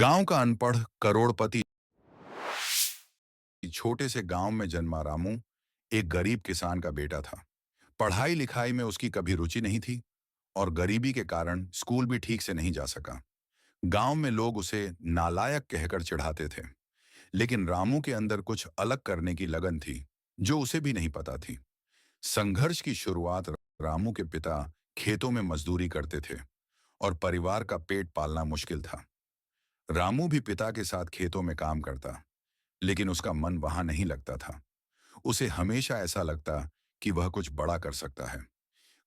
गांव का अनपढ़ करोड़पति। छोटे से गांव में जन्मा रामू एक गरीब किसान का बेटा था। पढ़ाई लिखाई में उसकी कभी रुचि नहीं थी और गरीबी के कारण स्कूल भी ठीक से नहीं जा सका। गांव में लोग उसे नालायक कहकर चिढ़ाते थे, लेकिन रामू के अंदर कुछ अलग करने की लगन थी जो उसे भी नहीं पता थी। संघर्ष की शुरुआत रामू के पिता खेतों में मजदूरी करते थे और परिवार का पेट पालना मुश्किल था। रामू भी पिता के साथ खेतों में काम करता, लेकिन उसका मन वहां नहीं लगता था। उसे हमेशा ऐसा लगता कि वह कुछ बड़ा कर सकता है।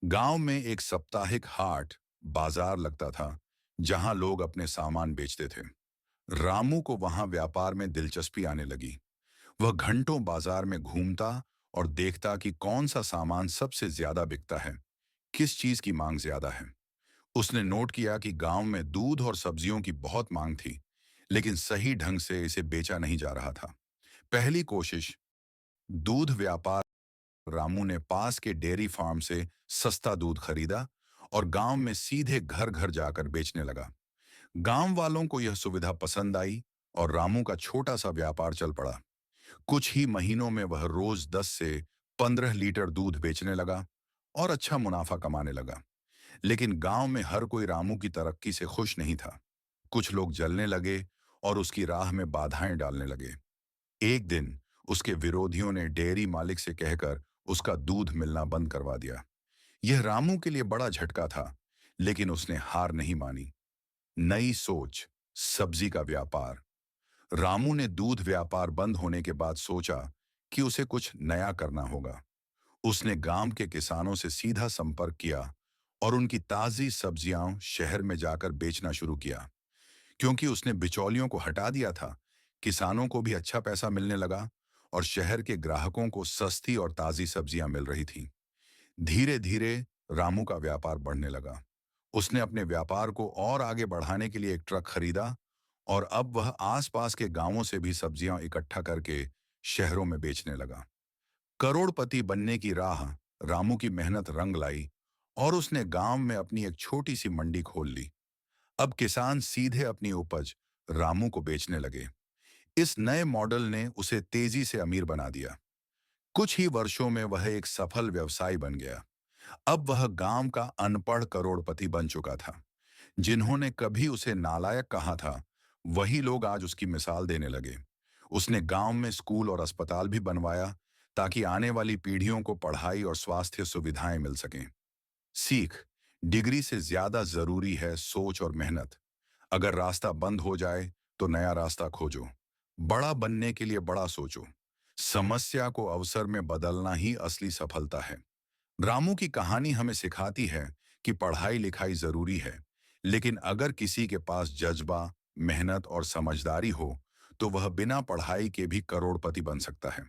गांव में एक साप्ताहिक हाट बाजार लगता था, जहां लोग अपने सामान बेचते थे। रामू को वहां व्यापार में दिलचस्पी आने लगी। वह घंटों बाजार में घूमता और देखता कि कौन सा सामान सबसे ज्यादा बिकता है, किस चीज की मांग ज्यादा है। उसने नोट किया कि गांव में दूध और सब्जियों की बहुत मांग थी, लेकिन सही ढंग से इसे बेचा नहीं जा रहा था। पहली कोशिश दूध व्यापार। रामू ने पास के डेयरी फार्म से सस्ता दूध खरीदा और गांव में सीधे घर घर जाकर बेचने लगा। गांव वालों को यह सुविधा पसंद आई और रामू का छोटा सा व्यापार चल पड़ा। कुछ ही महीनों में वह रोज 10 से 15 लीटर दूध बेचने लगा और अच्छा मुनाफा कमाने लगा। लेकिन गांव में हर कोई रामू की तरक्की से खुश नहीं था। कुछ लोग जलने लगे और उसकी राह में बाधाएं डालने लगे। एक दिन उसके विरोधियों ने डेयरी मालिक से कहकर उसका दूध मिलना बंद करवा दिया। यह रामू के लिए बड़ा झटका था, लेकिन उसने हार नहीं मानी। नई सोच, सब्जी का व्यापार। रामू ने दूध व्यापार बंद होने के बाद सोचा कि उसे कुछ नया करना होगा। उसने गांव के किसानों से सीधा संपर्क किया और उनकी ताजी सब्जियां शहर में जाकर बेचना शुरू किया। क्योंकि उसने बिचौलियों को हटा दिया था, किसानों को भी अच्छा पैसा मिलने लगा और शहर के ग्राहकों को सस्ती और ताजी सब्जियां मिल रही थीं। धीरे धीरे रामू का व्यापार बढ़ने लगा। उसने अपने व्यापार को और आगे बढ़ाने के लिए एक ट्रक खरीदा और अब वह आसपास के गांवों से भी सब्जियां इकट्ठा करके शहरों में बेचने लगा। करोड़पति बनने की राह रामू की मेहनत रंग लाई और उसने गांव में अपनी एक छोटी सी मंडी खोल ली। अब किसान सीधे अपनी उपज रामू को बेचने लगे। इस नए मॉडल ने उसे तेजी से अमीर बना दिया। कुछ ही वर्षों में वह एक सफल व्यवसायी बन गया। अब वह गांव का अनपढ़ करोड़पति बन चुका था। जिन्होंने कभी उसे नालायक कहा था, वही लोग आज उसकी मिसाल देने लगे। उसने गांव में स्कूल और अस्पताल भी बनवाया, ताकि आने वाली पीढ़ियों को पढ़ाई और स्वास्थ्य सुविधाएं मिल सकें। सीख, डिग्री से ज्यादा जरूरी है सोच और मेहनत। अगर रास्ता बंद हो जाए तो नया रास्ता खोजो। बड़ा बनने के लिए बड़ा सोचो। समस्या को अवसर में बदलना ही असली सफलता है। रामू की कहानी हमें सिखाती है कि पढ़ाई लिखाई जरूरी है, लेकिन अगर किसी के पास जज्बा, मेहनत और समझदारी हो, तो वह बिना पढ़ाई के भी करोड़पति बन सकता है।